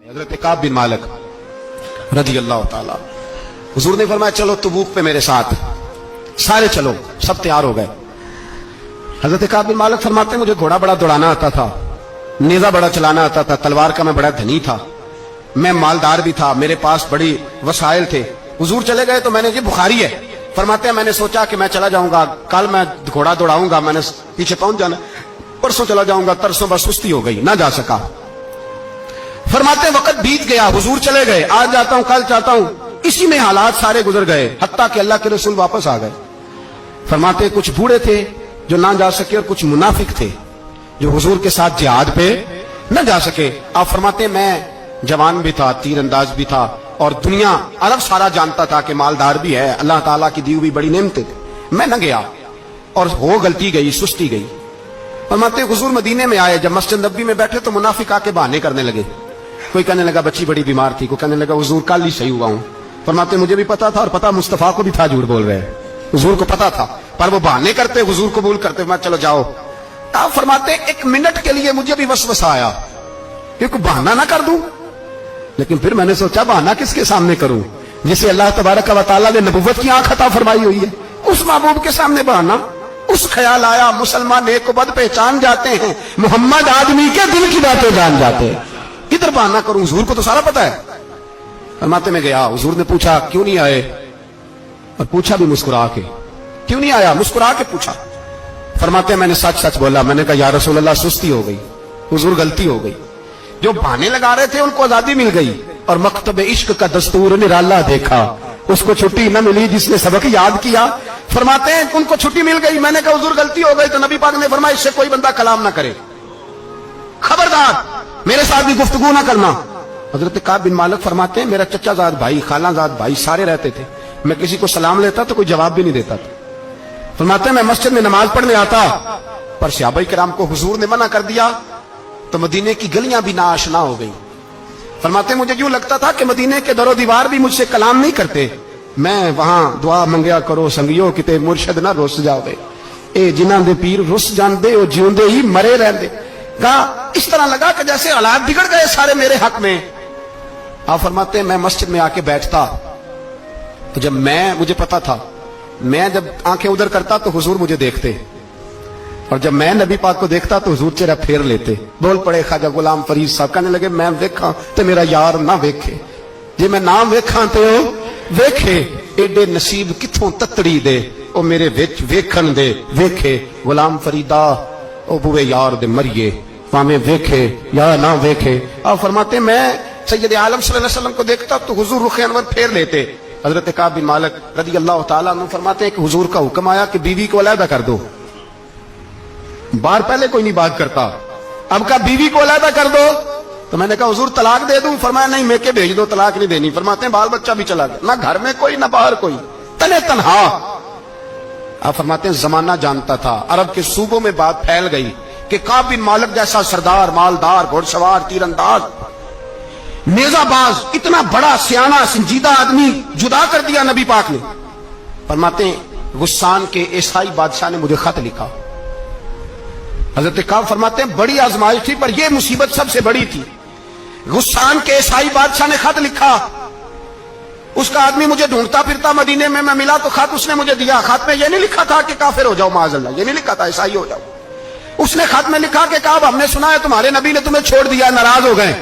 हजरत काब बिन मालिक रजी अल्लाह ताला, हुजूर ने फरमाया चलो तबूक पे मेरे साथ, सारे चलो, सब तैयार हो गए। हजरत काब बिन मालिक फरमाते मुझे घोड़ा बड़ा दौड़ाना आता था, नेजा बड़ा चलाना आता था, तलवार का मैं बड़ा धनी था, मैं मालदार भी था, मेरे पास बड़ी वसाइल थे। हुजूर चले गए तो मैंने, ये बुखारी है, फरमाते हैं मैंने सोचा कि मैं चला जाऊंगा, कल मैं घोड़ा दौड़ाऊंगा, मैंने पीछे पहुंच जाना, परसों चला जाऊंगा, तरसों बस सुस्ती हो गई, ना जा सका। फरमाते वक्त बीत गया, हुजूर चले गए, आज जाता हूं कल चाहता हूं, इसी में हालात सारे गुजर गए, हत्ता कि अल्लाह के रसूल वापस आ गए। फरमाते कुछ बूढ़े थे जो ना जा सके और कुछ मुनाफिक थे जो हुजूर के साथ जिहाद पे न जा सके। आप फरमाते मैं जवान भी था, तीर अंदाज भी था, और दुनिया अरब सारा जानता था कि मालदार भी है, अल्लाह ताला की दी हुई बड़ी नेमतें थी, मैं न गया और हो गलती गई, सुस्ती गई। फरमाते हुजूर मदीने में आए, जब मस्जिद नबी में बैठे तो मुनाफिक आके बहाने करने लगे, कोई कहने लगा बच्ची बड़ी बीमार थी, कोई कहने लगा हुजूर कल ही सही हुआ हूं। फरमाते मुझे भी पता था और पता मुस्तफा को भी था झूठ बोल रहे हैं, हुजूर को पता था, पर वो बहाने करते, हुजूर कबूल करते, मैं चलो जाओ। आप फरमाते एक मिनट के लिए मुझे भी वसवसा आया कि कोई बहाना ना कर दूं, लेकिन फिर मैंने सोचा बहाना किसके सामने करूं, जिसे अल्लाह तबारक व तआला ने नबुव्वत की आंख अता फरमाई हुई है, उस महबूब के सामने बहाना। उस ख्याल आया मुसलमान नेक बद पहचान जाते हैं, मोहम्मद आदमी के दिल की बातें जान जाते हैं, किधर बहाना करूं, हुजूर को तो सारा पता है। फरमाते में गया, हुजूर ने पूछा क्यों नहीं आए, और पूछा भी मुस्कुरा के, क्यों नहीं आया, मुस्कुरा के पूछा। फरमाते मैंने सच सच बोला, मैंने कहा या रसूल अल्लाह सुस्ती हो गई, हुजूर गलती हो गई। जो बहाने लगा रहे थे उनको आजादी मिल गई, और मकतब इश्क का दस्तूर निराला देखा, उसको छुट्टी न मिली जिसने सबक याद किया। फरमाते हैं उनको छुट्टी मिल गई, मैंने कहा हुजूर गलती हो गई, तो नबी पाक ने फरमाया इससे कोई बंदा कलाम ना करे, खबरदार मेरे साथ भी गुफ्तगू ना करना। हजरत काब बिन मालिक फरमाते हैं मेरा चचाजाद भाई, खालाजाद भाई सारे रहते थे, मैं किसी को सलाम लेता तो कोई जवाब भी नहीं देता था। फरमाते हैं मैं मस्जिद में नमाज पढ़ने आता, पर सहाबाए किराम को हुजूर ने मना कर दिया तो मदीने की गलियां भी नाआशना हो गई। फरमाते मुझे यूं लगता था कि मदीने के दरो दीवार भी मुझसे कलाम नहीं करते, मैं वहां दुआ मंगया करो संगियो किते मुर्शद ना रुस जावे, ए जिन्हां दे पीर रुस जांदे ओ जिउंदे ही मरे रहंदे। कहा इस तरह लगा कि जैसे हालात बिगड़ गए सारे मेरे हक में। आप फरमाते हैं मैं मस्जिद में आके बैठता तो जब मुझे पता था, मैं जब आंखें उधर करता तो हुजूर मुझे देखते, और जब मैं नबी पाक को देखता तो हुजूर चेहरा फेर लेते। बोल पड़े ख्वाजा गुलाम फरीद साहब, कहने लगे मैं वेखा तो मेरा यार ना वेखे, जे मैं ना वेखा तो वेखे, एडे नसीब किथों ततड़ी दे ओ मेरे विच वेखन दे, वेखे गुलाम फरीदा ओ बुए यार दे मरिए, भाਵੇਂ वेखे या ना वेखे। आप फरमाते मैं सैयद आलम सल्लल्लाहु अलैहि वसल्लम को देखता तो हुजूर रुख अनवर फेर लेते। हजरत काब बिन मालिक रज़ी अल्लाह ताला अन्हु फरमाते हैं कि हुजूर का हुक्म आया कि बीवी को अलहदा कर दो। बार पहले कोई नहीं बात करता, अब का बीवी को अलहदा कर दो, तो मैंने कहा हुजूर तलाक दे दूं, फरमाया नहीं मेके भेज दो, तलाक नहीं देनी। फरमाते हैं बाल बच्चा भी चला गया, ना घर में कोई ना बाहर कोई, तने तनहा। आप फरमाते हैं जमाना जानता था, अरब के सूबों में बात फैल गई कि काब बिन मालिक जैसा सरदार, मालदार, घुड़सवार, तीरंदाज, नेजाबाज, इतना बड़ा सियाना संजीदा आदमी जुदा कर दिया नबी पाक ने। फरमाते हैं गुस्सान के ईसाई बादशाह ने मुझे खत लिखा। हजरत काब फरमाते हैं बड़ी आजमाइश थी, पर यह मुसीबत सबसे बड़ी थी। गुस्सान के ईसाई बादशाह ने खत लिखा, उसका आदमी मुझे ढूंढता फिरता मदीने में, मैं मिला तो खत उसने मुझे दिया। खत में यह नहीं लिखा था कि काफिर हो जाओ माज़अल्लाह, यह नहीं लिखा था ईसाई हो जाओ। उसने खत में लिखा कि काब हमने सुना है तुम्हारे नबी ने तुम्हें छोड़ दिया, नाराज हो गए,